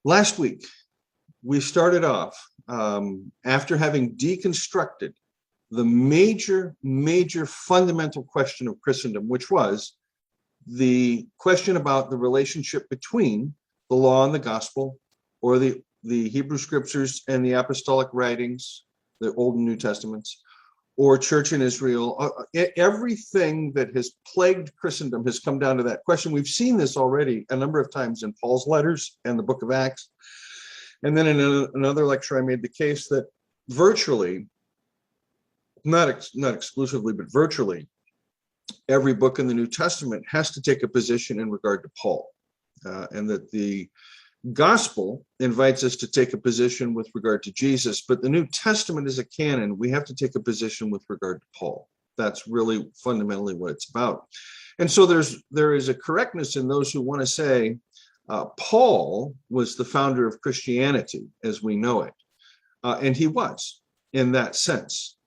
Last week, we started off after having deconstructed the major fundamental question of Christendom, which was the question about the relationship between the law and the gospel, or the Hebrew scriptures and the apostolic writings, the Old and New Testaments, or church in Israel. Everything that has plagued Christendom has come down to that question. We've seen this already a number of times in Paul's letters and the book of Acts. And then in another lecture, I made the case that virtually, not exclusively, but virtually, every book in the New Testament has to take a position in regard to Paul, and that the gospel invites us to take a position with regard to Jesus, but the New Testament is a canon. We have to take a position with regard to Paul. That's really fundamentally what it's about. And so there is a correctness in those who want to say Paul was the founder of Christianity as we know it, and he was in that sense.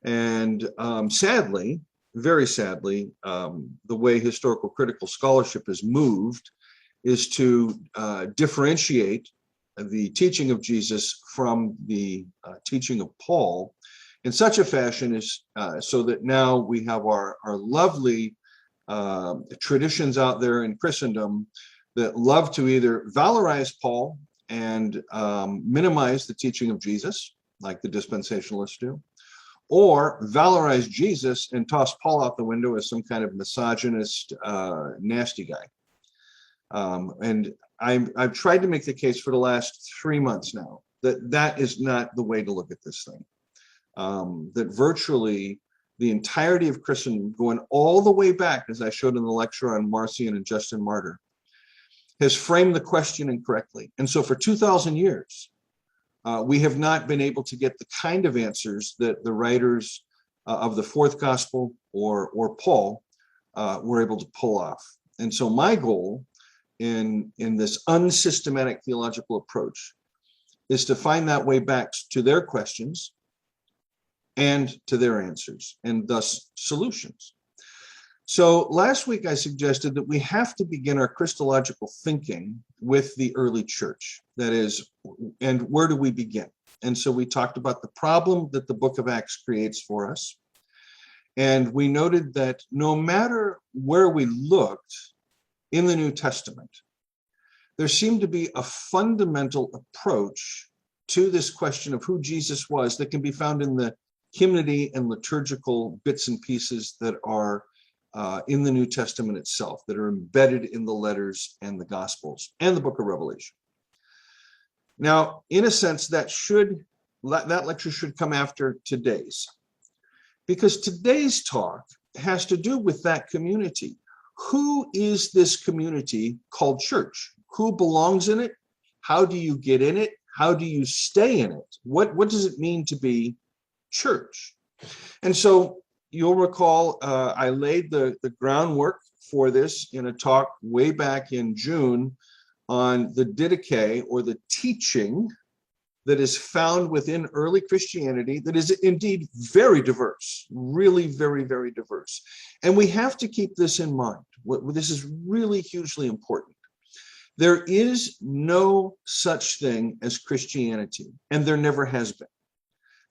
And sadly, very sadly, the way historical critical scholarship has moved is to differentiate the teaching of Jesus from the teaching of Paul in such a fashion as so that now we have our lovely traditions out there in Christendom that love to either valorize Paul and minimize the teaching of Jesus, like the dispensationalists do, or valorize Jesus and toss Paul out the window as some kind of misogynist, nasty guy. And I've tried to make the case for the last 3 months now that that is not the way to look at this thing. That virtually the entirety of Christendom, going all the way back, as I showed in the lecture on Marcion and Justin Martyr, has framed the question incorrectly. And so for 2,000 years, we have not been able to get the kind of answers that the writers of the fourth gospel or Paul were able to pull off. And so my goal in this unsystematic theological approach is to find that way back to their questions and to their answers, and thus solutions. So last week I suggested that we have to begin our Christological thinking with the early church. That is, and where do we begin? And so we talked about the problem that the book of Acts creates for us. And we noted that no matter where we looked in the New Testament, there seemed to be a fundamental approach to this question of who Jesus was that can be found in the hymnody and liturgical bits and pieces that are in the New Testament itself, that are embedded in the letters and the Gospels and the book of Revelation. Now, in a sense, that lecture should come after today's, because today's talk has to do with that community. Who is this community called church? Who belongs in it? How do you get in it? How do you stay in it? What does it mean to be church? And so you'll recall I laid the groundwork for this in a talk way back in June on the didache, or the teaching that is found within early Christianity that is indeed very diverse, really very, very diverse. And we have to keep this in mind. This is really hugely important. There is no such thing as Christianity, and there never has been.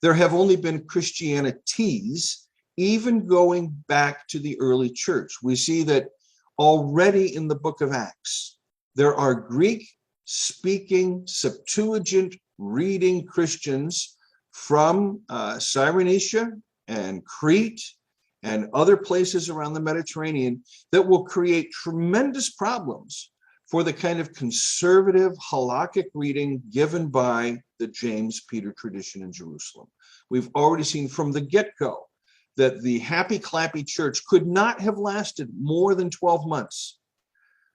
There have only been Christianities, even going back to the early church. We see that already in the book of Acts, there are Greek-speaking, Septuagint reading Christians from Cyrenaica and Crete and other places around the Mediterranean that will create tremendous problems for the kind of conservative halakhic reading given by the James-Peter tradition in Jerusalem. We've already seen from the get-go that the happy-clappy church could not have lasted more than 12 months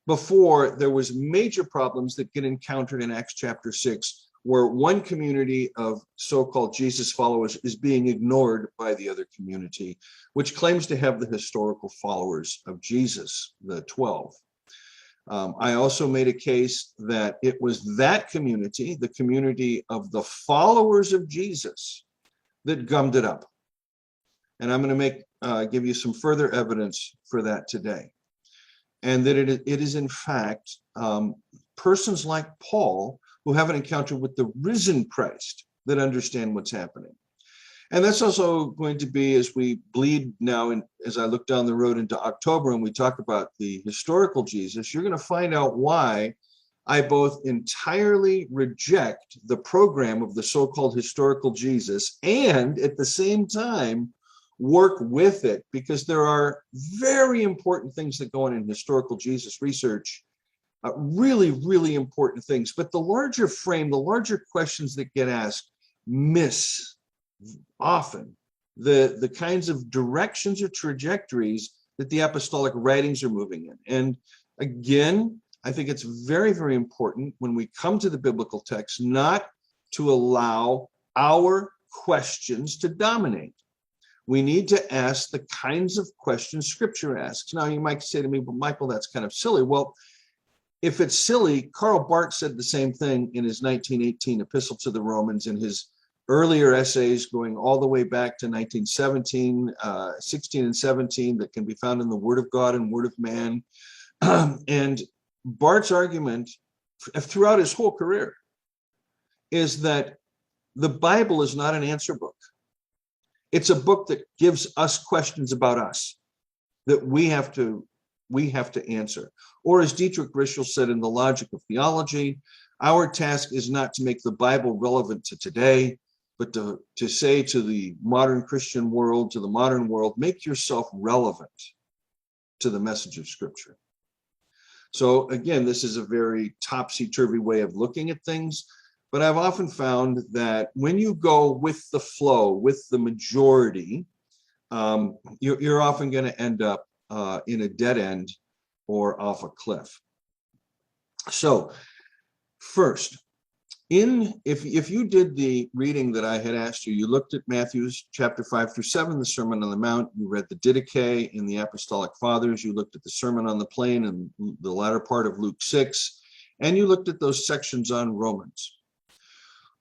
before there was major problems that get encountered in Acts chapter 6, where one community of so-called Jesus followers is being ignored by the other community, which claims to have the historical followers of Jesus, the 12. I also made a case that it was that community, the community of the followers of Jesus, that gummed it up. And I'm going to give you some further evidence for that today. And that it is in fact persons like Paul who have an encounter with the risen Christ that understand what's happening. And that's also going to be, as we bleed now, and as I look down the road into October and we talk about the historical Jesus, you're going to find out why I both entirely reject the program of the so-called historical Jesus and at the same time work with it, because there are very important things that go on in historical Jesus research, really, really important things. But the larger frame, the larger questions that get asked miss often the kinds of directions or trajectories that the apostolic writings are moving in. And again, I think it's very, very important when we come to the biblical text not to allow our questions to dominate. We need to ask the kinds of questions Scripture asks. Now, you might say to me, but Michael, that's kind of silly. Well, if it's silly, Karl Barth said the same thing in his 1918 epistle to the Romans, in his earlier essays going all the way back to 1917, 16 and 17, that can be found in the Word of God and Word of Man. And Barth's argument throughout his whole career is that the Bible is not an answer book. It's a book that gives us questions about us that we have to answer. Or as Dietrich Rischel said in The Logic of Theology, our task is not to make the Bible relevant to today, but to say to the modern Christian world, to the modern world, make yourself relevant to the message of Scripture. So again, this is a very topsy-turvy way of looking at things, but I've often found that when you go with the flow, with the majority, you're often going to end up in a dead end or off a cliff. So first, if you did the reading that I had asked you, you looked at Matthew's chapter 5 through 7, the Sermon on the Mount, you read the Didache in the Apostolic Fathers, you looked at the Sermon on the Plain in the latter part of Luke 6, and you looked at those sections on Romans.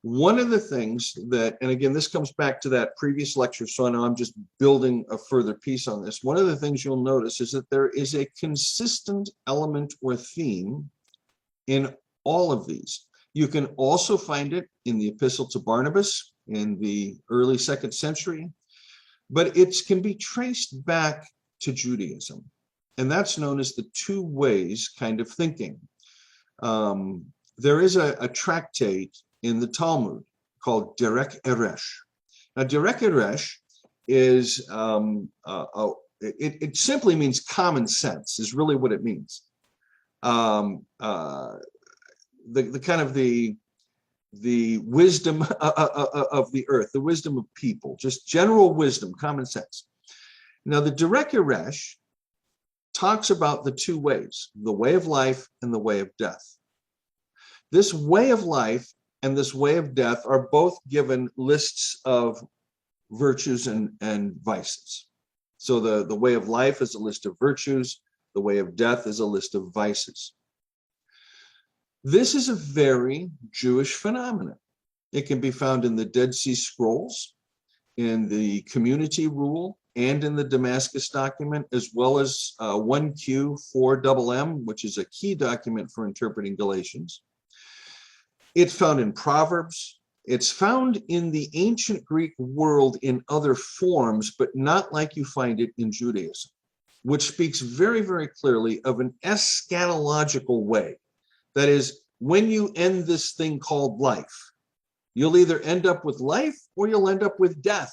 One of the things that, and again, this comes back to that previous lecture, so I know I'm just building a further piece on this. One of the things you'll notice is that there is a consistent element or theme in all of these. You can also find it in the Epistle to Barnabas in the early 2nd century, but it can be traced back to Judaism, and that's known as the two ways kind of thinking. There is a tractate in the Talmud called Derek Eresh. Now, Derek Eresh is, it simply means common sense, is really what it means. The kind of the wisdom of the earth, the wisdom of people, just general wisdom, common sense. Now, the Derek Eresh talks about the two ways, the way of life and the way of death. This way of life and this way of death are both given lists of virtues and vices. So the way of life is a list of virtues, the way of death is a list of vices. This is a very Jewish phenomenon. It can be found in the Dead Sea Scrolls, in the Community Rule, and in the Damascus document, as well as 1Q4MM, which is a key document for interpreting Galatians. It's found in Proverbs. It's found in the ancient Greek world in other forms, but not like you find it in Judaism, which speaks very, very clearly of an eschatological way. That is, when you end this thing called life, you'll either end up with life or you'll end up with death.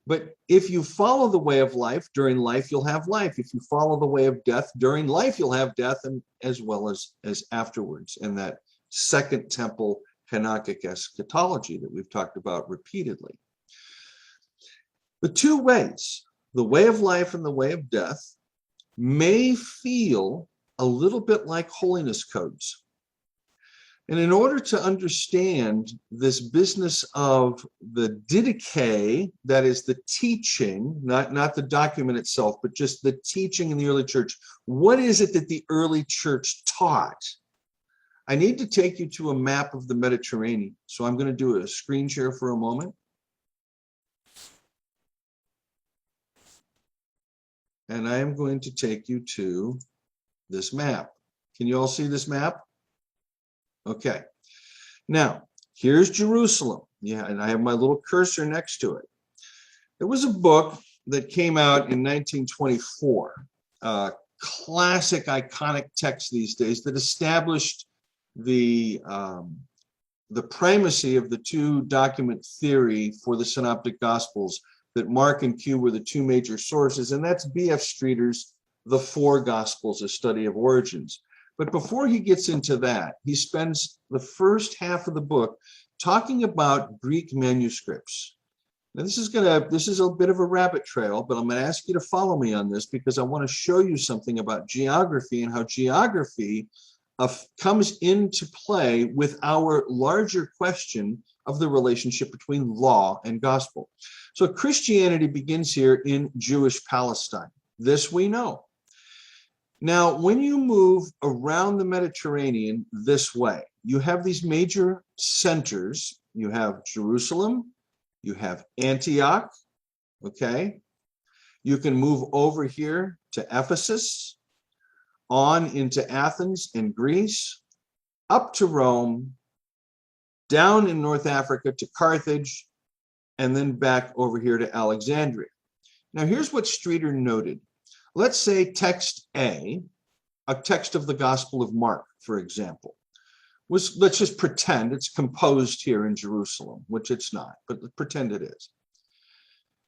But if you follow the way of life, during life, you'll have life. If you follow the way of death, during life, you'll have death, and as well as afterwards, in that Second Temple Hanukkah eschatology that we've talked about repeatedly. The two ways, the way of life and the way of death, may feel a little bit like holiness codes. And in order to understand this business of the Didache, that is the teaching, not the document itself, but just the teaching in the early church, what is it that the early church taught? I need to take you to a map of the Mediterranean. So I'm going to do a screen share for a moment. And I am going to take you to this map. Can you all see this map? Okay. Now, here's Jerusalem. Yeah, and I have my little cursor next to it. There was a book that came out in 1924, classic, iconic text these days that established the primacy of the two document theory for the Synoptic Gospels, that Mark and Q were the two major sources, and that's B.F. Streeter's The Four Gospels, a study of origins. But before he gets into that, he spends the first half of the book talking about Greek manuscripts. Now, this is a bit of a rabbit trail, but I'm going to ask you to follow me on this because I want to show you something about geography and how geography comes into play with our larger question of the relationship between law and gospel. So Christianity begins here in Jewish Palestine. This we know. Now, when you move around the Mediterranean this way, you have these major centers. You have Jerusalem, you have Antioch, okay? You can move over here to Ephesus, on into Athens in Greece, up to Rome, down in North Africa to Carthage, and then back over here to Alexandria. Now, here's what Streeter noted. Let's say text A, a text of the Gospel of Mark, for example, let's just pretend it's composed here in Jerusalem, which it's not, but pretend it is.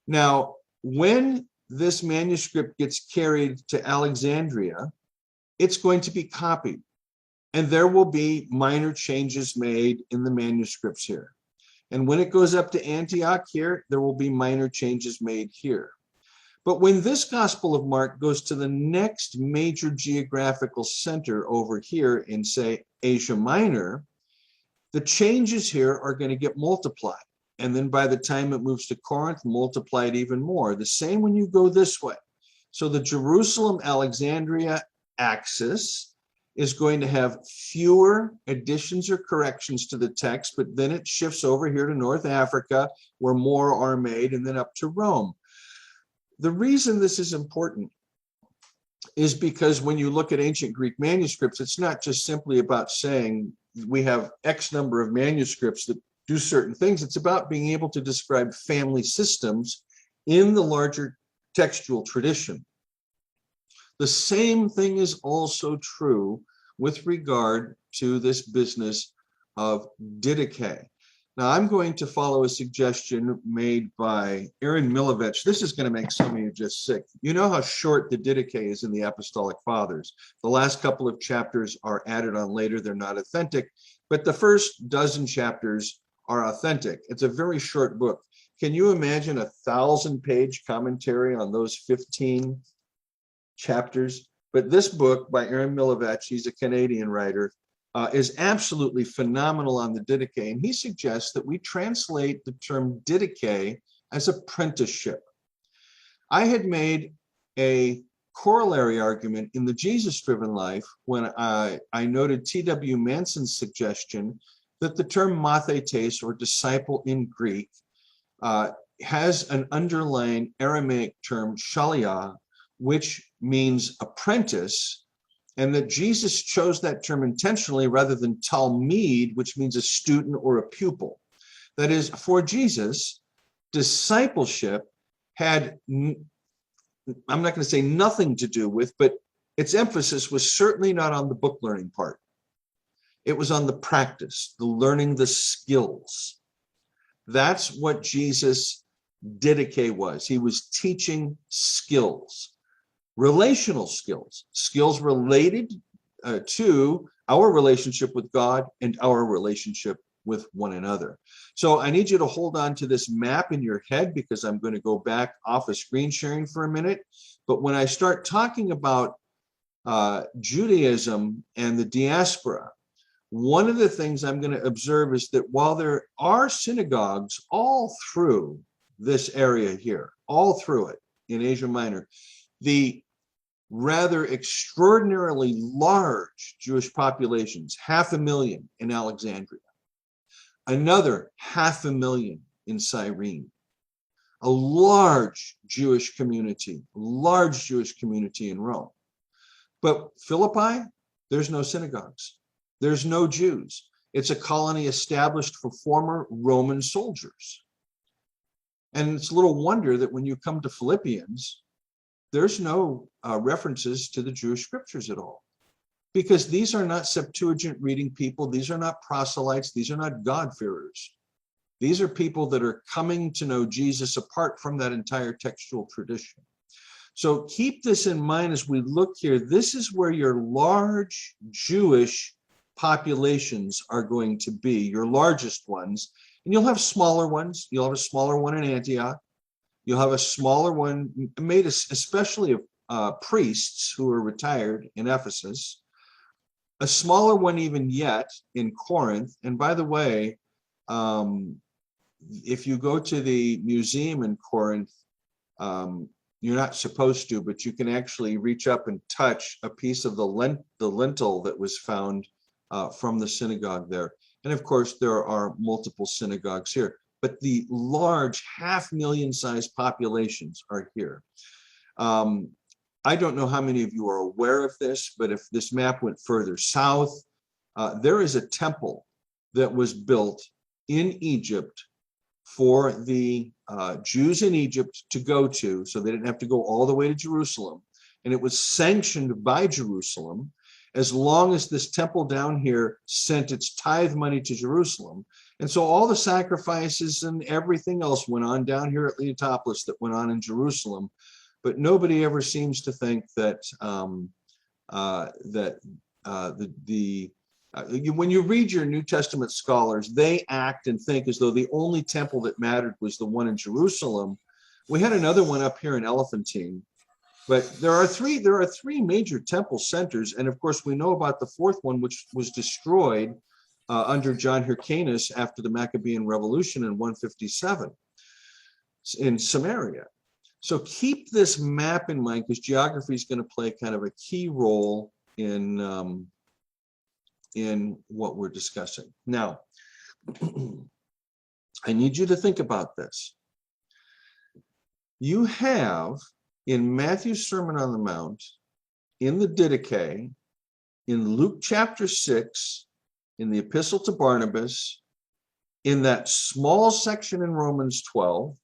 Now, when this manuscript gets carried to Alexandria, it's going to be copied, and there will be minor changes made in the manuscripts here. And when it goes up to Antioch here, there will be minor changes made here. But when this Gospel of Mark goes to the next major geographical center over here in, say, Asia Minor, the changes here are going to get multiplied. And then by the time it moves to Corinth, multiplied even more. The same when you go this way. So the Jerusalem-Alexandria axis is going to have fewer additions or corrections to the text, but then it shifts over here to North Africa, where more are made, and then up to Rome. The reason this is important is because when you look at ancient Greek manuscripts, it's not just simply about saying we have X number of manuscripts that do certain things. It's about being able to describe family systems in the larger textual tradition. The same thing is also true with regard to this business of Didache. Now, I'm going to follow a suggestion made by Aaron Milovich. This is going to make some of you just sick. You know how short the Didache is in the Apostolic Fathers. The last couple of chapters are added on later. They're not authentic, but the first dozen chapters are authentic. It's a very short book. Can you imagine a 1,000-page commentary on those 15 chapters? But this book by Aaron Milovich, he's a Canadian writer, is absolutely phenomenal on the Didache, and he suggests that we translate the term Didache as apprenticeship. I had made a corollary argument in the Jesus-driven life when I noted T.W. Manson's suggestion that the term mathetes, or disciple in Greek, has an underlying Aramaic term shaliah, which means apprentice, and that Jesus chose that term intentionally rather than talmid, which means a student or a pupil. That is, for Jesus, discipleship had, I'm not going to say nothing to do with, but its emphasis was certainly not on the book learning part. It was on the practice, the learning the skills. That's what Jesus' Didache was. He was teaching skills. Relational skills, skills related to our relationship with God and our relationship with one another. So I need you to hold on to this map in your head because I'm going to go back off of screen sharing for a minute. But when I start talking about Judaism and the diaspora, one of the things I'm going to observe is that while there are synagogues all through this area here, all through it in Asia Minor, the rather extraordinarily large Jewish populations, 500,000 in Alexandria, another 500,000 in Cyrene, a large Jewish community in Rome. But Philippi, there's no synagogues. There's no Jews. It's a colony established for former Roman soldiers. And it's little wonder that when you come to Philippians, there's no references to the Jewish scriptures at all. Because these are not Septuagint reading people. These are not proselytes. These are not God-fearers. These are people that are coming to know Jesus apart from that entire textual tradition. So keep this in mind as we look here. This is where your large Jewish populations are going to be, your largest ones. And you'll have smaller ones. You'll have a smaller one in Antioch. You'll have a smaller one made especially of priests who are retired in Ephesus. A smaller one even yet in Corinth. And by the way, if you go to the museum in Corinth, you're not supposed to, but you can actually reach up and touch a piece of the lintel that was found from the synagogue there. And of course, there are multiple synagogues here, but the large 500,000 sized populations are here. I don't know how many of you are aware of this, but if this map went further south, there is a temple that was built in Egypt for the Jews in Egypt to go to, so they didn't have to go all the way to Jerusalem. And it was sanctioned by Jerusalem as long as this temple down here sent its tithe money to Jerusalem. And so all the sacrifices and everything else went on down here at Leotopolis that went on in Jerusalem. But nobody ever seems to think that when you read your New Testament scholars, they act and think as though the only temple that mattered was the one in Jerusalem. We had another one up here in Elephantine, but there are three major temple centers, and of course we know about the fourth one, which was destroyed under John Hyrcanus after the Maccabean Revolution in 157 in Samaria. So keep this map in mind, because geography is going to play kind of a key role in what we're discussing. Now, I need you to think about this. You have in Matthew's Sermon on the Mount, in the Didache, in Luke chapter 6, in the Epistle to Barnabas, in that small section in Romans 12,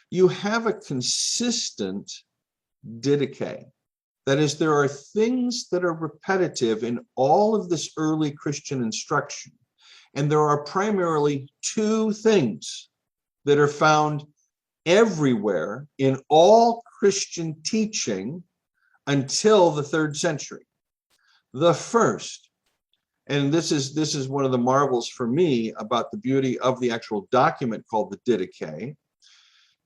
you have a consistent Didache. That is, there are things that are repetitive in all of this early Christian instruction. And there are primarily two things that are found everywhere in all Christian teaching until the 3rd century. The first, and this is one of the marvels for me about the beauty of the actual document called the Didache,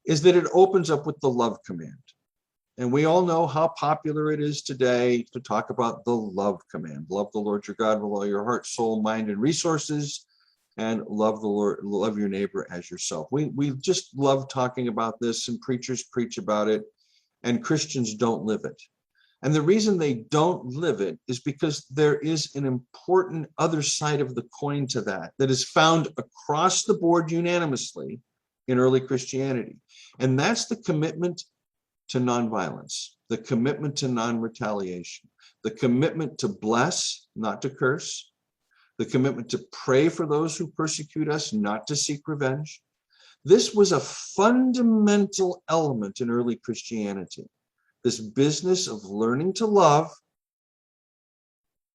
is that it opens up with the love command. And we all know how popular it is today to talk about the love command. Love the Lord your God with all your heart, soul, mind, and resources, and love the Lord, love your neighbor as yourself. We just love talking about this, and preachers preach about it, and Christians don't live it. And the reason they don't live it is because there is an important other side of the coin to that is found across the board unanimously in early Christianity. And that's the commitment to nonviolence, the commitment to non-retaliation, the commitment to bless, not to curse, the commitment to pray for those who persecute us, not to seek revenge. This was a fundamental element in early Christianity, this business of learning to love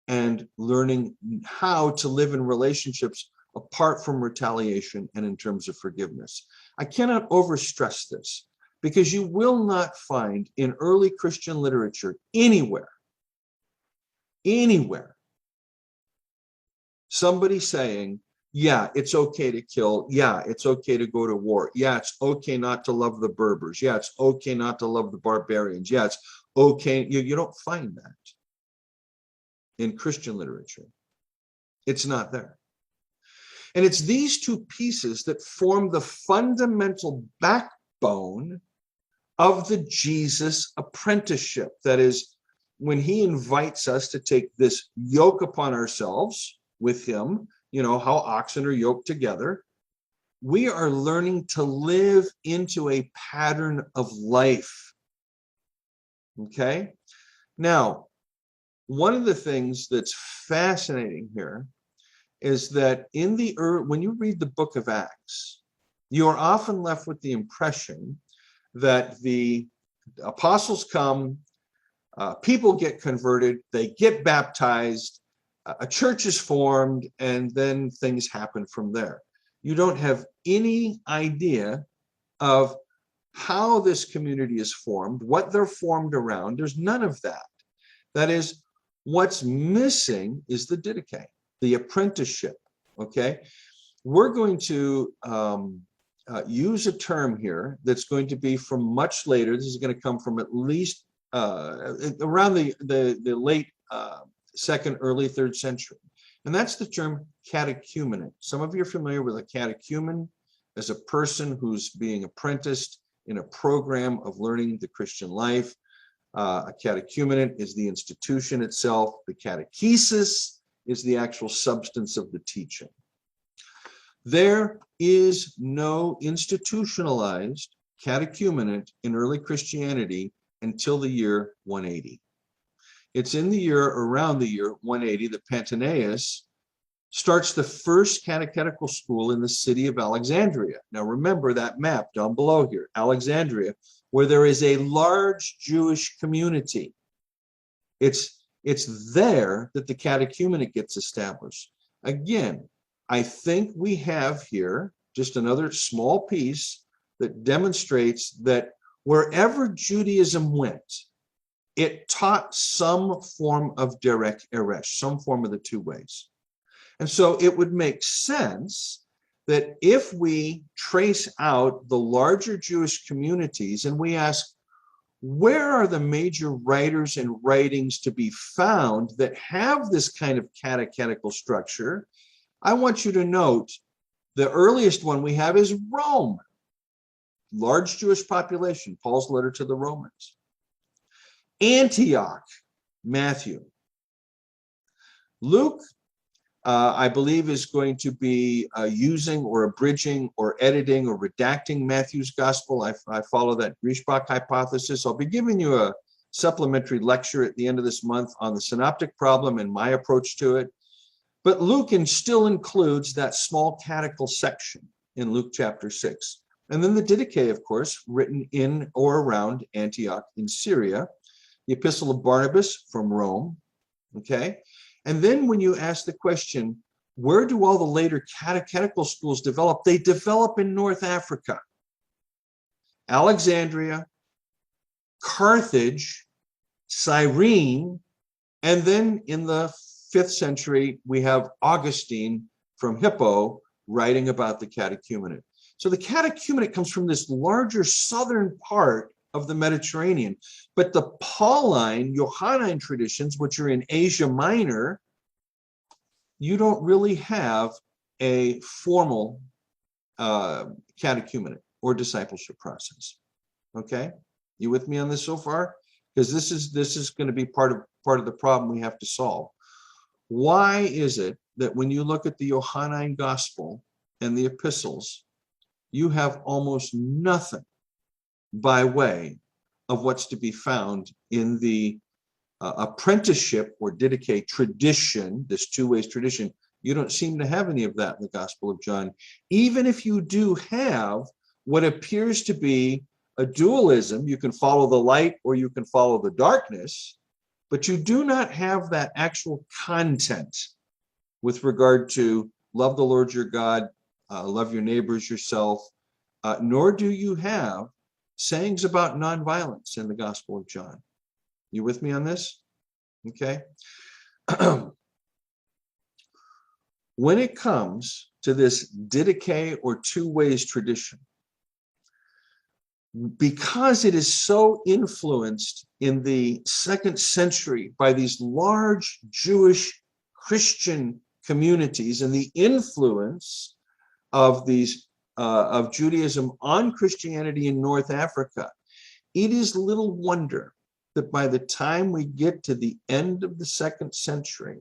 and learning how to live in relationships apart from retaliation and in terms of forgiveness. I cannot overstress this, because you will not find in early Christian literature anywhere, somebody saying, yeah, it's okay to kill. Yeah, it's okay to go to war. Yeah, it's okay not to love the Berbers. Yeah, it's okay not to love the barbarians. Yeah, it's okay. You don't find that in Christian literature. It's not there. And it's these two pieces that form the fundamental backbone of the Jesus apprenticeship. That is, when he invites us to take this yoke upon ourselves with him, you know, how oxen are yoked together, we are learning to live into a pattern of life. Okay? Now, one of the things that's fascinating here is that when you read the book of Acts, you are often left with the impression that the apostles come, people get converted, they get baptized, a church is formed, and then things happen from there. You don't have any idea of how this community is formed, what they're formed around. There's none of that. That is, what's missing is the didache, the apprenticeship, okay? We're going to use a term here that's going to be from much later. This is going to come from at least around the late second, early third century. And that's the term catechumenate. Some of you are familiar with a catechumen as a person who's being apprenticed in a program of learning the Christian life. A catechumenate is the institution itself. The catechesis is the actual substance of the teaching. There is no institutionalized catechumenate in early Christianity until the year 180. It's in the year, around the year 180, that Pantanaeus starts the first catechetical school in the city of Alexandria. Now remember that map down below here, Alexandria, where there is a large Jewish community. It's there that the catechumenate gets established. Again, I think we have here just another small piece that demonstrates that wherever Judaism went, it taught some form of derek eresh, some form of the two ways. And so it would make sense that if we trace out the larger Jewish communities and we ask, where are the major writers and writings to be found that have this kind of catechetical structure? I want you to note the earliest one we have is Rome. Large Jewish population, Paul's letter to the Romans. Antioch, Matthew. Luke, I believe, is going to be using or abridging or editing or redacting Matthew's gospel. I follow that Griesbach hypothesis. I'll be giving you a supplementary lecture at the end of this month on the synoptic problem and my approach to it. But Luke still includes that small catechetical section in Luke chapter 6. And then the Didache, of course, written in or around Antioch in Syria. The Epistle of Barnabas from Rome, okay? And then when you ask the question, where do all the later catechetical schools develop? They develop in North Africa. Alexandria, Carthage, Cyrene, and then in the 5th century, we have Augustine from Hippo writing about the catechumenate. So the catechumenate comes from this larger southern part of the Mediterranean, but the Pauline, Johannine traditions, which are in Asia Minor, you don't really have a formal catechumenate or discipleship process. Okay, you with me on this so far? Because this is going to be part of the problem we have to solve. Why is it that when you look at the Johannine Gospel and the epistles, you have almost nothing by way of what's to be found in the apprenticeship or didache tradition, this two-ways tradition? You don't seem to have any of that in the Gospel of John. Even if you do have what appears to be a dualism, you can follow the light or you can follow the darkness, but you do not have that actual content with regard to love the Lord your God, love your neighbors yourself, nor do you have sayings about nonviolence in the Gospel of John. You with me on this? Okay. When it comes to this didache or two-ways tradition, because it is so influenced in the 2nd century by these large Jewish Christian communities and the influence of these of Judaism on Christianity in North Africa, it is little wonder that by the time we get to the end of the 2nd century,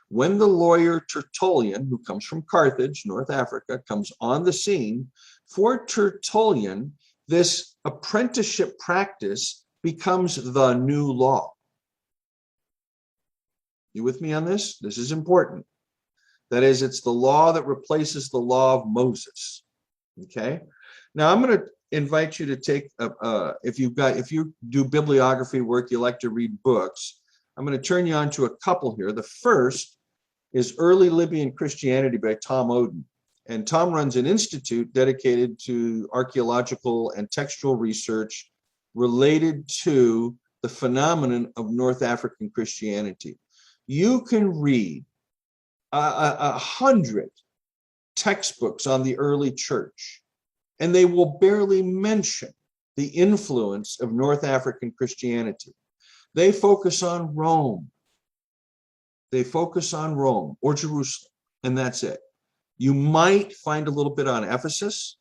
when the lawyer Tertullian, who comes from Carthage, North Africa, comes on the scene, for Tertullian, this apprenticeship practice becomes the new law. You with me on this? This is important. That is, it's the law that replaces the law of Moses. Okay. Now I'm going to invite you to take if you do bibliography work, you like to read books. I'm going to turn you on to a couple here. The first is Early Libyan Christianity by Tom Oden. And Tom runs an institute dedicated to archaeological and textual research related to the phenomenon of North African Christianity. You can read 100 textbooks on the early church, and they will barely mention the influence of North African Christianity. They focus on Rome. They focus on Rome or Jerusalem, and that's it. You might find a little bit on Ephesus.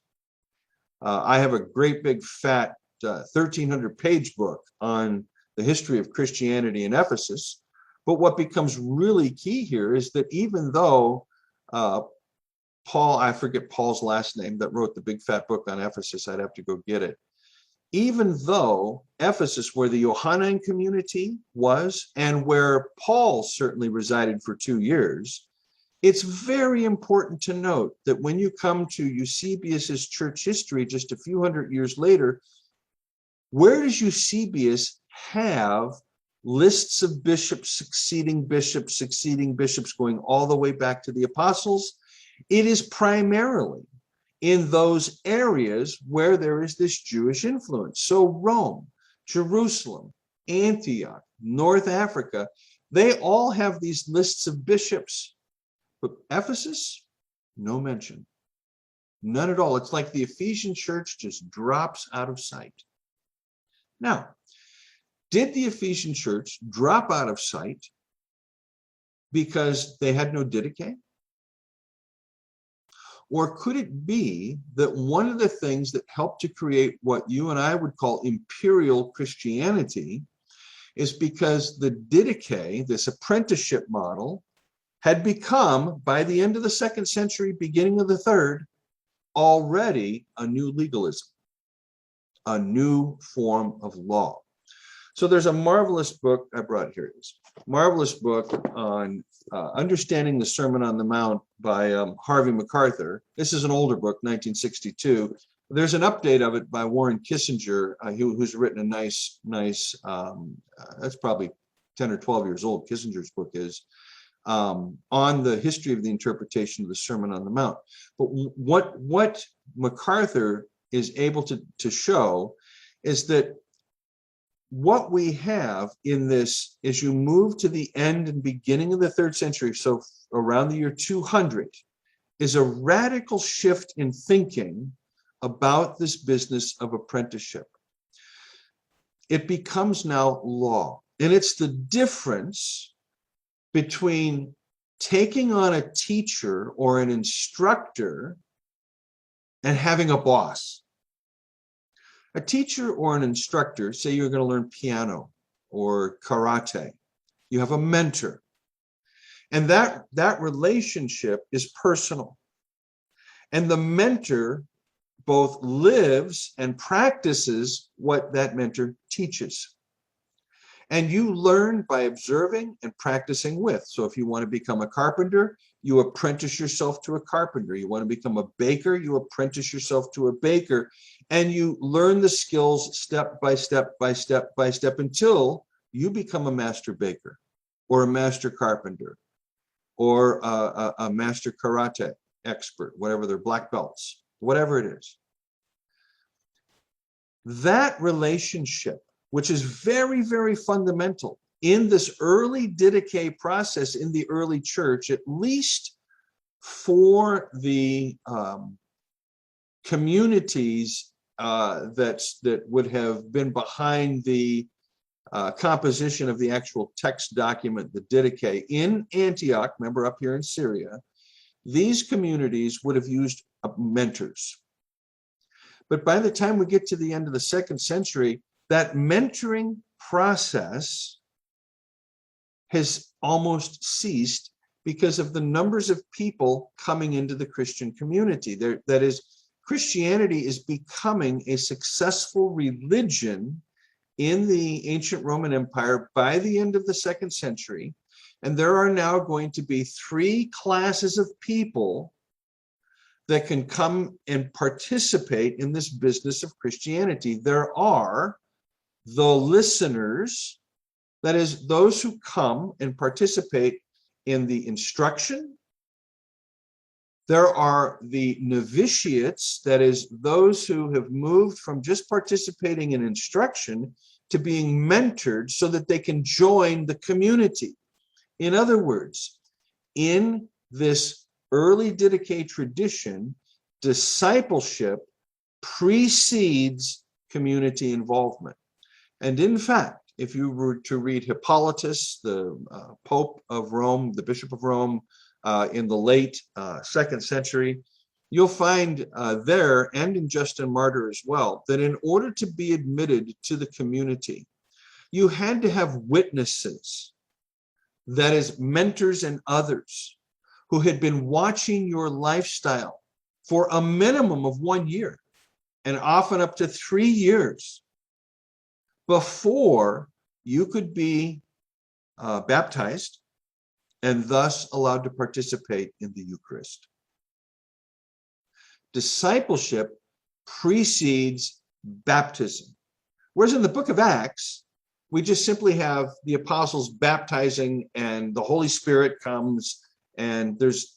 I have a great big fat 1,300-page book on the history of Christianity in Ephesus. But what becomes really key here is that even though Paul, I forget Paul's last name, that wrote the big fat book on Ephesus, I'd have to go get it. Even though Ephesus, where the Johannine community was, and where Paul certainly resided for 2 years, it's very important to note that when you come to Eusebius's church history just a few hundred years later, where does Eusebius have lists of bishops succeeding bishops going all the way back to the apostles? It is primarily in those areas where there is this Jewish influence. So Rome, Jerusalem, Antioch, North Africa, they all have these lists of bishops. But Ephesus, no mention. None at all. It's like the Ephesian church just drops out of sight. Now, did the Ephesian church drop out of sight because they had no didache? Or could it be that one of the things that helped to create what you and I would call imperial Christianity is because the didache, this apprenticeship model, had become, by the end of the 2nd century, beginning of the 3rd, already a new legalism, a new form of law. So there's a marvelous book, I brought here it is, marvelous book on Understanding the Sermon on the Mount by Harvey MacArthur. This is an older book, 1962. There's an update of it by Warren Kissinger, who's written a nice, that's probably 10 or 12 years old, Kissinger's book is, on the history of the interpretation of the Sermon on the Mount. But what MacArthur is able to show is that what we have in this, as you move to the end and beginning of the 3rd century, so around the year 200, is a radical shift in thinking about this business of apprenticeship. It becomes now law, and it's the difference between taking on a teacher or an instructor and having a boss. A teacher or an instructor, say you're going to learn piano or karate, you have a mentor. And that relationship is personal. And the mentor both lives and practices what that mentor teaches. And you learn by observing and practicing with. So if you want to become a carpenter, you apprentice yourself to a carpenter. You want to become a baker, you apprentice yourself to a baker. And you learn the skills step by step by step by step until you become a master baker or a master carpenter or a master karate expert, whatever they're, black belts, whatever it is. That relationship, which is very, very fundamental in this early didache process in the early church, at least for the communities that would have been behind the composition of the actual text document, the Didache, in Antioch, remember up here in Syria, these communities would have used mentors. But by the time we get to the end of the 2nd century, that mentoring process has almost ceased because of the numbers of people coming into the Christian community. That is, Christianity is becoming a successful religion in the ancient Roman Empire by the end of the 2nd century. And there are now going to be three classes of people that can come and participate in this business of Christianity. There are the listeners, that is, those who come and participate in the instruction. There are the novitiates, that is, those who have moved from just participating in instruction to being mentored so that they can join the community. In other words, in this early Didache tradition, discipleship precedes community involvement. And in fact, if you were to read Hippolytus, the Pope of Rome, the Bishop of Rome, in the late 2nd century, you'll find there, and in Justin Martyr as well, that in order to be admitted to the community, you had to have witnesses, that is, mentors and others, who had been watching your lifestyle for a minimum of 1 year, and often up to 3 years, before you could be baptized and thus allowed to participate in the Eucharist. Discipleship precedes baptism. Whereas in the book of Acts, we just simply have the apostles baptizing and the Holy Spirit comes, and there's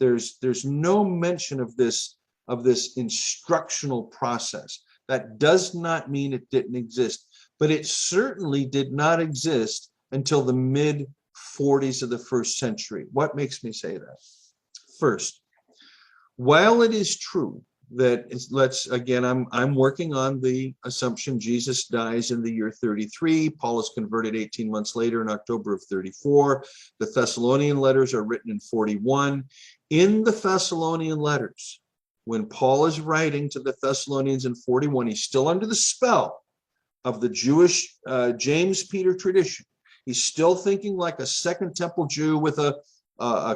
no mention of this instructional process. That does not mean it didn't exist, but it certainly did not exist until the mid-40s of the 1st century. What makes me say that? First, while it is true that I'm working on the assumption Jesus dies in the year 33. Paul is converted 18 months later in October of 34. The Thessalonian letters are written in 41. In the Thessalonian letters, when Paul is writing to the Thessalonians in 41, he's still under the spell of the Jewish James Peter tradition. He's still thinking like a Second Temple Jew with a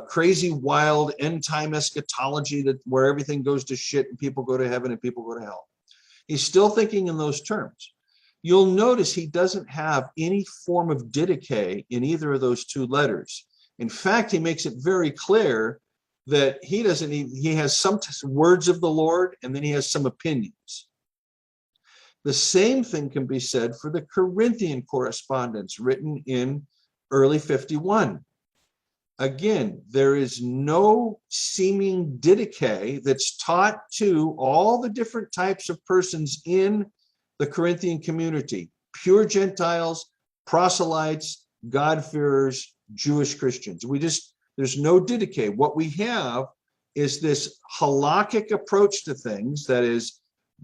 crazy, wild end-time eschatology where everything goes to shit and people go to heaven and people go to hell. He's still thinking in those terms. You'll notice he doesn't have any form of Didache in either of those two letters. In fact, he makes it very clear that he has some words of the Lord, and then he has some opinions. The same thing can be said for the Corinthian correspondence written in early 51. Again, there is no seeming Didache that's taught to all the different types of persons in the Corinthian community: pure Gentiles, proselytes, God-fearers, Jewish Christians. There's no Didache. What we have is this halakhic approach to things, that is,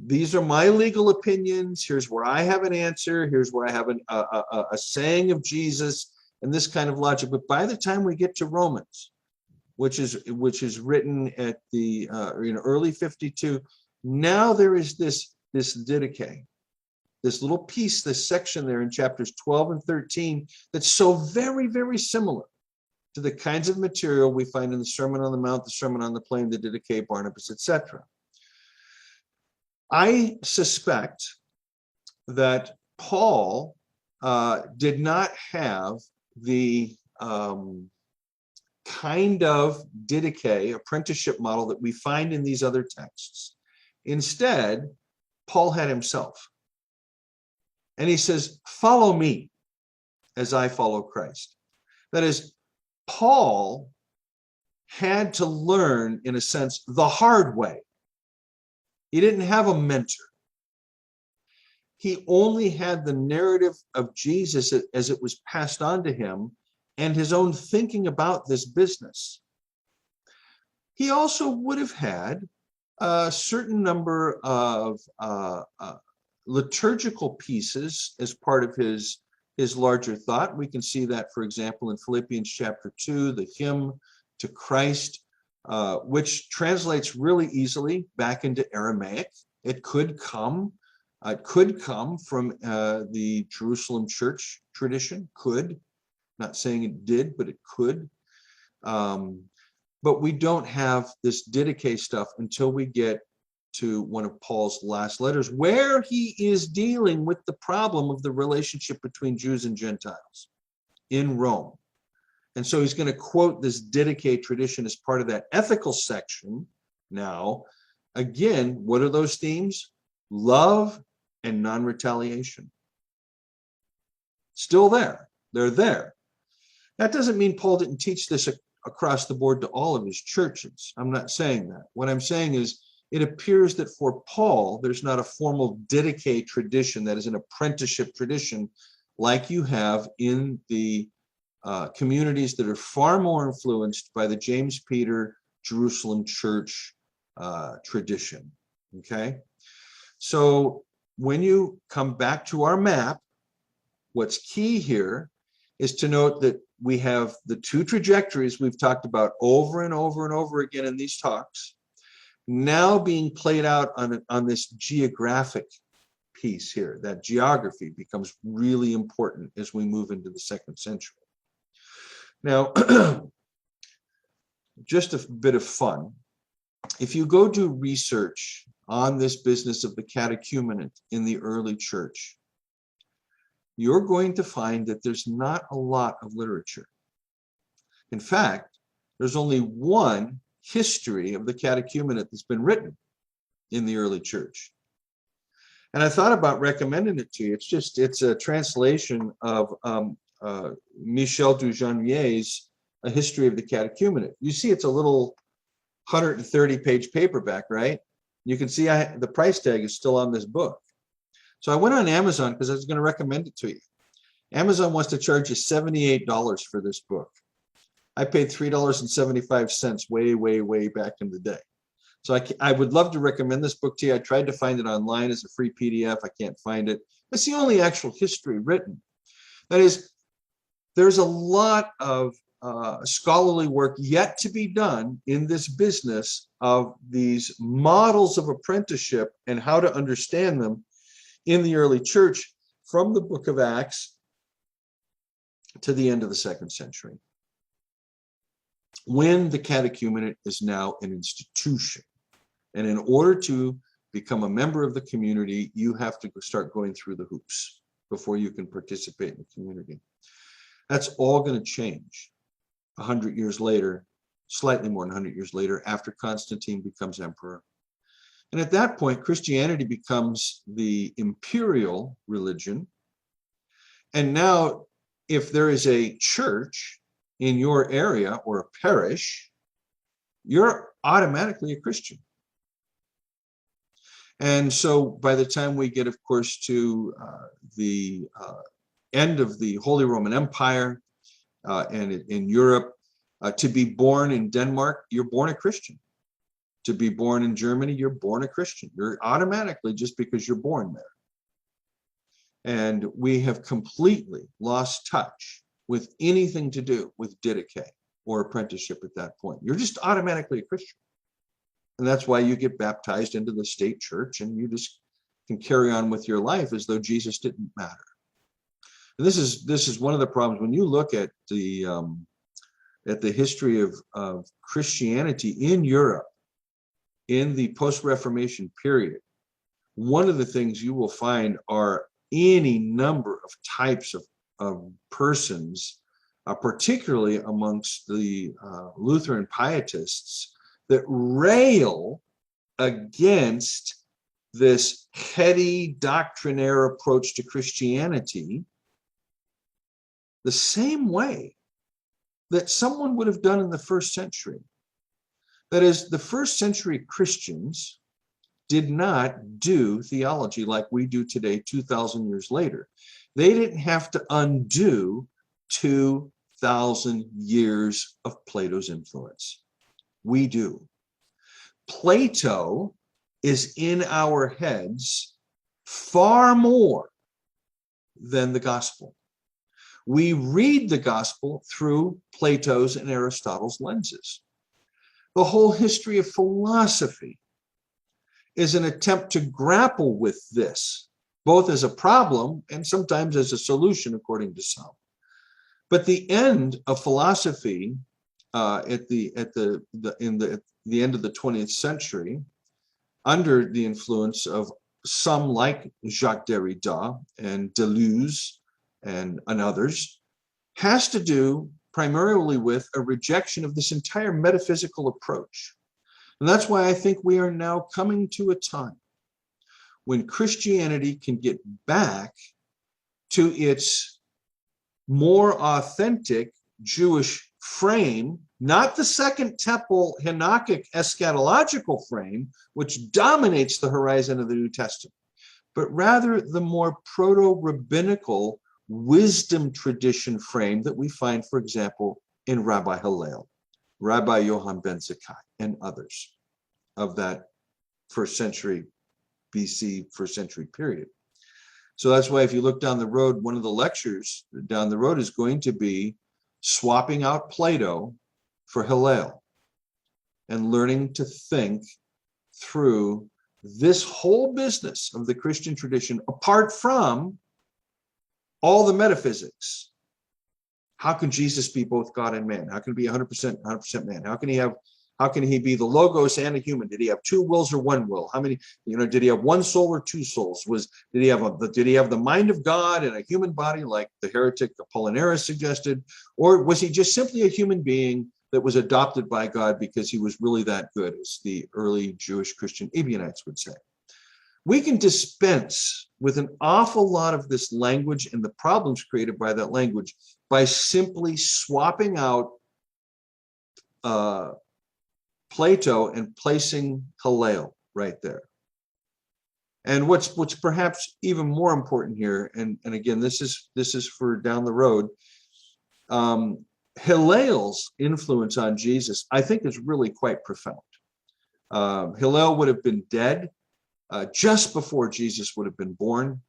these are my legal opinions, here's where I have an answer, here's where I have a saying of Jesus, and this kind of logic. But by the time we get to Romans, which is written at the early 52, now there is this Didache, this little piece, this section there in chapters 12 and 13 that's so very, very similar to the kinds of material we find in the Sermon on the Mount, the Sermon on the Plain, the Didache, Barnabas, etc. I suspect that Paul did not have the kind of Didache, apprenticeship model that we find in these other texts. Instead, Paul had himself. And he says, follow me as I follow Christ. That is, Paul had to learn, in a sense, the hard way. He didn't have a mentor. He only had the narrative of Jesus as it was passed on to him and his own thinking about this business. He also would have had a certain number of liturgical pieces as part of his larger thought. We can see that, for example, in Philippians chapter 2, the hymn to Christ, which translates really easily back into Aramaic. It could come from the Jerusalem church tradition, not saying it did, but it could. But we don't have this Didache stuff until we get to one of Paul's last letters, where he is dealing with the problem of the relationship between Jews and Gentiles in Rome. And so he's going to quote this Didache tradition as part of that ethical section. Now, again, what are those themes? Love and non-retaliation. Still there. They're there. That doesn't mean Paul didn't teach this across the board to all of his churches. I'm not saying that. What I'm saying is it appears that for Paul, there's not a formal Didache tradition that is an apprenticeship tradition like you have in the communities that are far more influenced by the James Peter Jerusalem church tradition. Okay? So when you come back to our map, what's key here is to note that we have the two trajectories we've talked about over and over and over again in these talks, now being played out on this geographic piece here. That geography becomes really important as we move into the 2nd century. Now, just a bit of fun. If you go do research on this business of the catechumenate in the early church, you're going to find that there's not a lot of literature. In fact, there's only one history of the catechumenate that's been written in the early church. And I thought about recommending it to you. It's a translation of Michel Dujanvier's A History of the Catechumenate. You see it's a little 130-page paperback, right? You can see the price tag is still on this book. So I went on Amazon because I was going to recommend it to you. Amazon wants to charge you $78 for this book. I paid $3.75 way back in the day. So I would love to recommend this book to you. I tried to find it online as a free PDF. I can't find it. It's the only actual history written. That is, there's a lot of scholarly work yet to be done in this business of these models of apprenticeship and how to understand them in the early church from the book of Acts to the end of the 2nd century, when the catechumenate is now an institution. And in order to become a member of the community, you have to start going through the hoops before you can participate in the community. That's all going to change 100 years later, slightly more than 100 years later, after Constantine becomes emperor. And at that point, Christianity becomes the imperial religion. And now, if there is a church in your area or a parish, you're automatically a Christian. And so by the time we get, of course, to the end of the Holy Roman Empire and in Europe, to be born in Denmark, you're born a Christian. To be born in Germany, you're born a Christian. You're automatically, just because you're born there. And we have completely lost touch with anything to do with Didache or apprenticeship at that point. You're just automatically a Christian. And that's why you get baptized into the state church and you just can carry on with your life as though Jesus didn't matter. And this is one of the problems when you look at the history of Christianity in Europe in the post-Reformation period. One of the things you will find are any number of types of persons, particularly amongst the Lutheran pietists, that rail against this heady doctrinaire approach to Christianity the same way that someone would have done in the 1st century. That is, the 1st century Christians did not do theology like we do today 2,000 years later. They didn't have to undo 2,000 years of Plato's influence. We do. Plato is in our heads far more than the gospel. We read the gospel through Plato's and Aristotle's lenses. The whole history of philosophy is an attempt to grapple with this, both as a problem and sometimes as a solution, according to some. But the end of philosophy at the end of the 20th century, under the influence of some like Jacques Derrida and Deleuze and others, has to do primarily with a rejection of this entire metaphysical approach. And that's why I think we are now coming to a time when Christianity can get back to its more authentic Jewish frame, not the Second Temple Hanukkah eschatological frame, which dominates the horizon of the New Testament, but rather the more proto-rabbinical wisdom tradition frame that we find, for example, in Rabbi Hillel, Rabbi Yohan ben Zakkai, and others of that first century BC, first century period. So that's why if you look down the road, one of the lectures down the road is going to be swapping out Plato for Hillel and learning to think through this whole business of the Christian tradition apart from all the metaphysics. How can Jesus be both God and man? How can he be 100% man? How can he be the Logos and a human? Did he have two wills or one will? How many, did he have one soul or two souls? Did he have the mind of God and a human body like the heretic Apollinaris suggested? Or was he just simply a human being that was adopted by God because he was really that good, as the early Jewish Christian Ebionites would say? We can dispense with an awful lot of this language and the problems created by that language by simply swapping out Plato and placing Hillel right there. And what's perhaps even more important here, and again, this is for down the road, Hillel's influence on Jesus, I think, is really quite profound. Hillel would have been dead just before Jesus would have been born.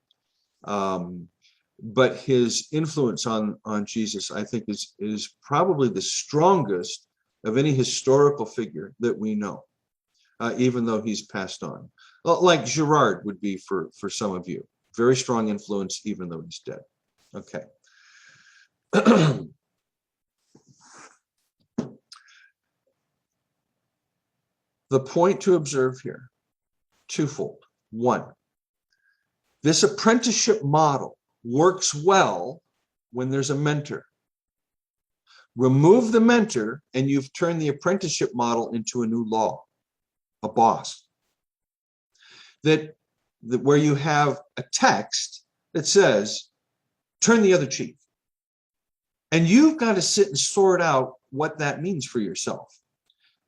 But his influence on Jesus, I think, is probably the strongest of any historical figure that we know, even though he's passed on. Well, like Girard would be for some of you. Very strong influence, even though he's dead. Okay. The point to observe here, twofold. One, this apprenticeship model works well when there's a mentor. Remove the mentor, and you've turned the apprenticeship model into a new law, a boss. That where you have a text that says, turn the other cheek. And you've got to sit and sort out what that means for yourself.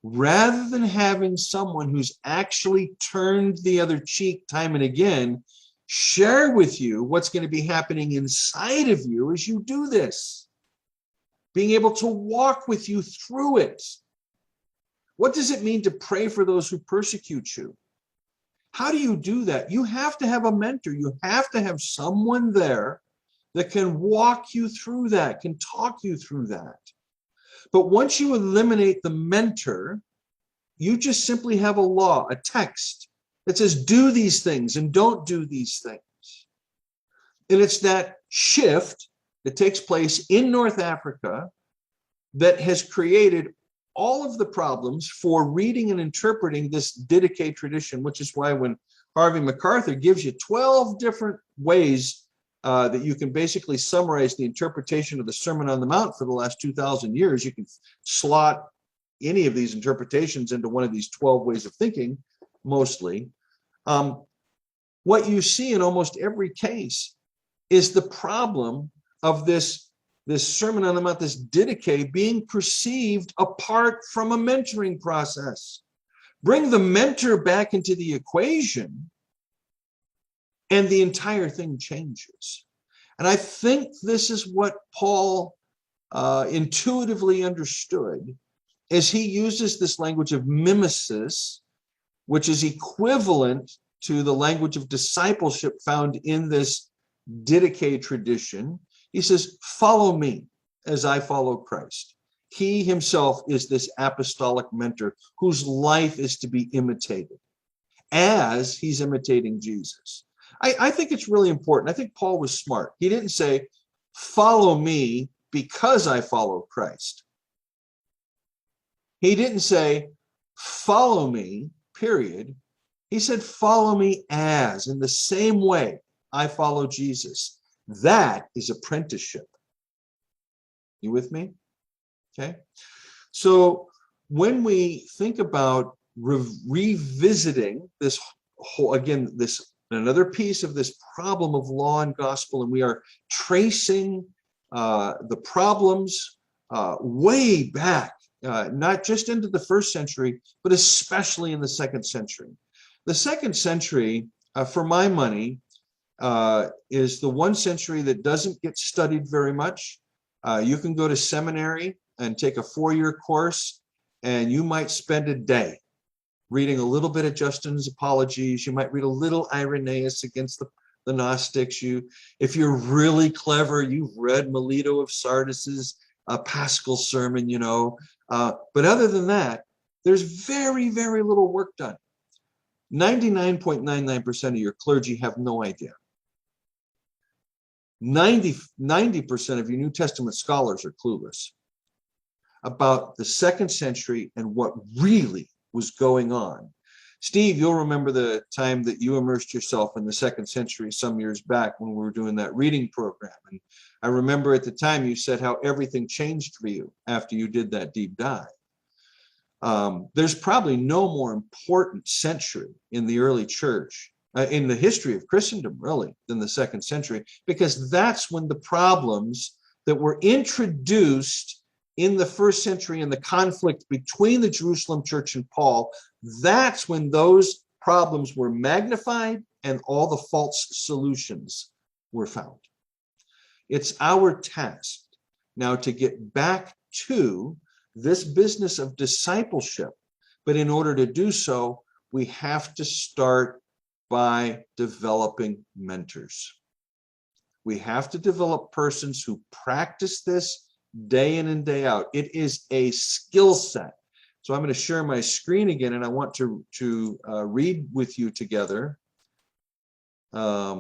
Rather than having someone who's actually turned the other cheek time and again, share with you what's going to be happening inside of you as you do this. Being able to walk with you through it. What does it mean to pray for those who persecute you? How do you do that? You have to have a mentor. You have to have someone there that can walk you through that, can talk you through that. But once you eliminate the mentor, you just simply have a law, a text that says do these things and don't do these things. And it's that shift that takes place in North Africa that has created all of the problems for reading and interpreting this Didache tradition, which is why when Harvey MacArthur gives you 12 different ways that you can basically summarize the interpretation of the Sermon on the Mount for the last 2,000 years, you can slot any of these interpretations into one of these 12 ways of thinking, mostly. What you see in almost every case is the problem of this Sermon on the Mount, this Didache, being perceived apart from a mentoring process. Bring the mentor back into the equation, and the entire thing changes. And I think this is what Paul intuitively understood as he uses this language of mimesis, which is equivalent to the language of discipleship found in this Didache tradition. He says, follow me as I follow Christ. He himself is this apostolic mentor whose life is to be imitated as he's imitating Jesus. I think it's really important. I think Paul was smart. He didn't say, follow me because I follow Christ. He didn't say, follow me, period. He said, follow me as, in the same way I follow Jesus. That is apprenticeship. You with me? Okay. So when we think about revisiting this whole, again, this another piece of this problem of law and gospel, and we are tracing the problems way back, not just into the first century, but especially in the second century. The second century, for my money, is the one century that doesn't get studied very much. You can go to seminary and take a 4-year course, and you might spend a day reading a little bit of Justin's Apologies. You might read a little Irenaeus against the Gnostics. If you're really clever, you've read Melito of Sardis's Paschal sermon, you know. But other than that, there's very, very little work done. 99.99% of your clergy have no idea. 90% of your New Testament scholars are clueless about the second century and what really was going on. Steve, you'll remember the time that you immersed yourself in the second century some years back when we were doing that reading program. And I remember at the time you said how everything changed for you after you did that deep dive. There's probably no more important century in the early church, in the history of Christendom, really, than the second century, because that's when the problems that were introduced in the first century and the conflict between the Jerusalem church and Paul, that's when those problems were magnified and all the false solutions were found. It's our task now to get back to this business of discipleship, but in order to do so, we have to start by developing mentors. We have to develop persons who practice this day in and day out. It is a skill set. So I'm going to share my screen again, and I want to read with you together a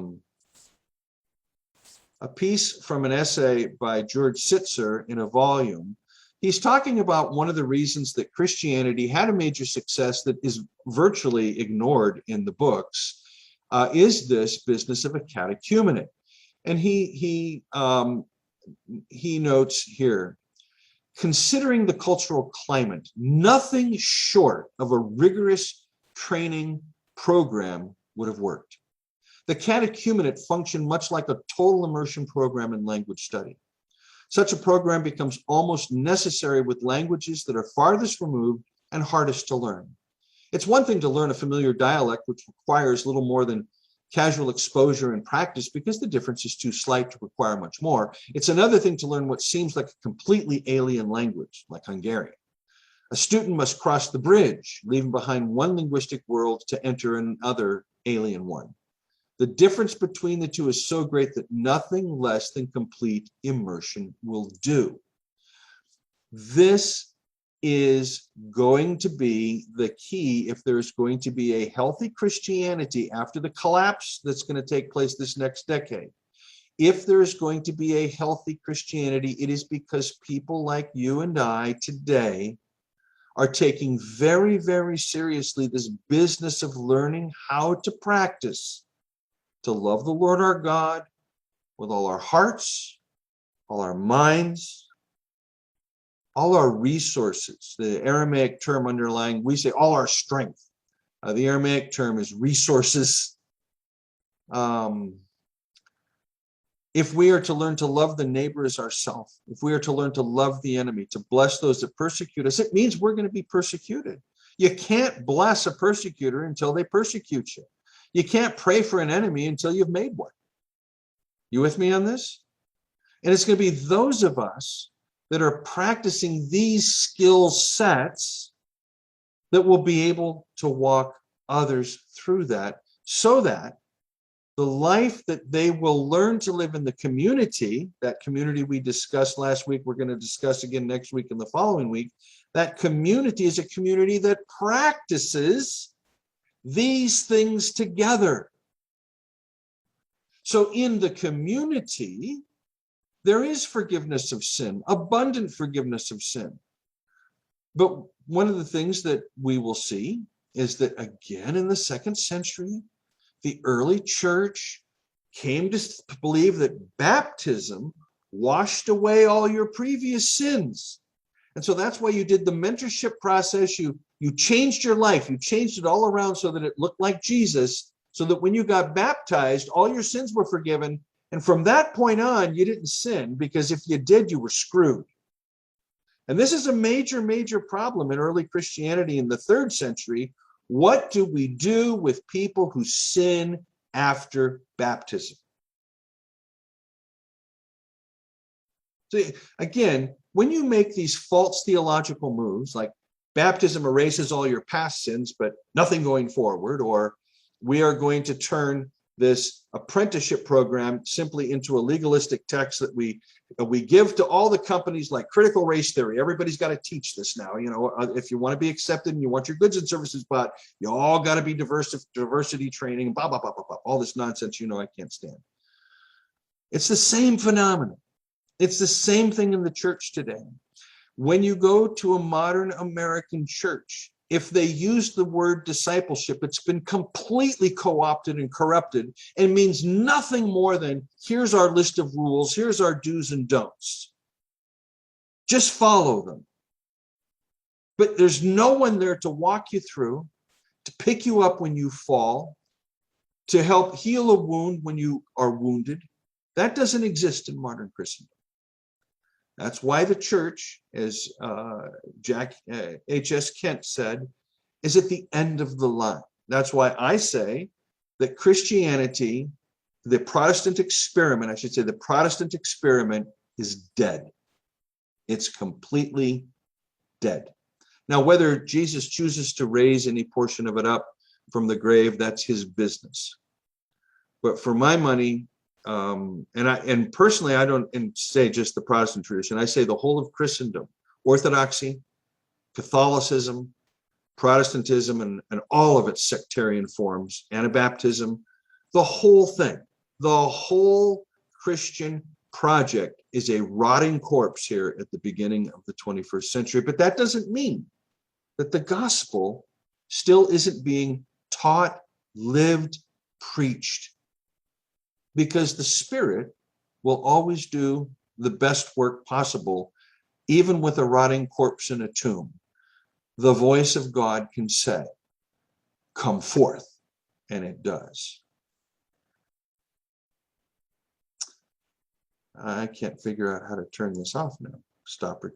piece from an essay by George Sitzer in a volume. He's talking about one of the reasons that Christianity had a major success that is virtually ignored in the books, is this business of a catechumenate. And he notes here, considering the cultural climate, nothing short of a rigorous training program would have worked. The catechumenate functioned much like a total immersion program in language study. Such a program becomes almost necessary with languages that are farthest removed and hardest to learn. It's one thing to learn a familiar dialect, which requires little more than casual exposure and practice because the difference is too slight to require much more. It's another thing to learn what seems like a completely alien language, like Hungarian. A student must cross the bridge, leaving behind one linguistic world to enter another alien one. The difference between the two is so great that nothing less than complete immersion will do. This is going to be the key if there's going to be a healthy Christianity after the collapse that's going to take place this next decade. If there's going to be a healthy Christianity, it is because people like you and I today are taking very, very seriously this business of learning how to practice to love the Lord our God with all our hearts, all our minds, all our resources. The Aramaic term underlying, we say all our strength. The Aramaic term is resources. If we are to learn to love the neighbor as ourselves, if we are to learn to love the enemy, to bless those that persecute us, it means we're going to be persecuted. You can't bless a persecutor until they persecute you. You can't pray for an enemy until you've made one. You with me on this? And it's going to be those of us that are practicing these skill sets that will be able to walk others through that, so that the life that they will learn to live in the community, that community we discussed last week, we're going to discuss again next week and the following week, that community is a community that practices these things together. So in the community, there is forgiveness of sin, abundant forgiveness of sin. But one of the things that we will see is that, again, in the second century, the early church came to believe that baptism washed away all your previous sins. And so that's why you did the mentorship process. You changed your life. You changed it all around so that it looked like Jesus, so that when you got baptized, all your sins were forgiven. And from that point on, you didn't sin, because if you did, you were screwed. And this is a major, major problem in early Christianity in the 3rd century. What do we do with people who sin after baptism? So again, when you make these false theological moves, like baptism erases all your past sins, but nothing going forward, or we are going to turn this apprenticeship program simply into a legalistic text that we give to all the companies, like critical race theory. Everybody's got to teach this now. You know, if you want to be accepted and you want your goods and services bought, you all got to be diversity training, blah, blah, blah, blah, blah, all this nonsense, you know, I can't stand. It's the same phenomenon. It's the same thing in the church today. When you go to a modern American church, if they use the word discipleship, it's been completely co-opted and corrupted and means nothing more than, here's our list of rules, here's our do's and don'ts. Just follow them. But there's no one there to walk you through, to pick you up when you fall, to help heal a wound when you are wounded. That doesn't exist in modern Christendom. That's why the church, as Jack H.S. Kent said, is at the end of the line. That's why I say that Christianity, the Protestant experiment, I should say, the Protestant experiment is dead. It's completely dead. Now, whether Jesus chooses to raise any portion of it up from the grave, that's his business. But for my money, and personally, I don't say just the Protestant tradition. I say the whole of Christendom, Orthodoxy, Catholicism, Protestantism, and all of its sectarian forms, Anabaptism, the whole thing, the whole Christian project is a rotting corpse here at the beginning of the 21st century. But that doesn't mean that the gospel still isn't being taught, lived, preached, because the Spirit will always do the best work possible, even with a rotting corpse in a tomb. The voice of God can say, come forth, and it does. I can't figure out how to turn this off now. Stop it.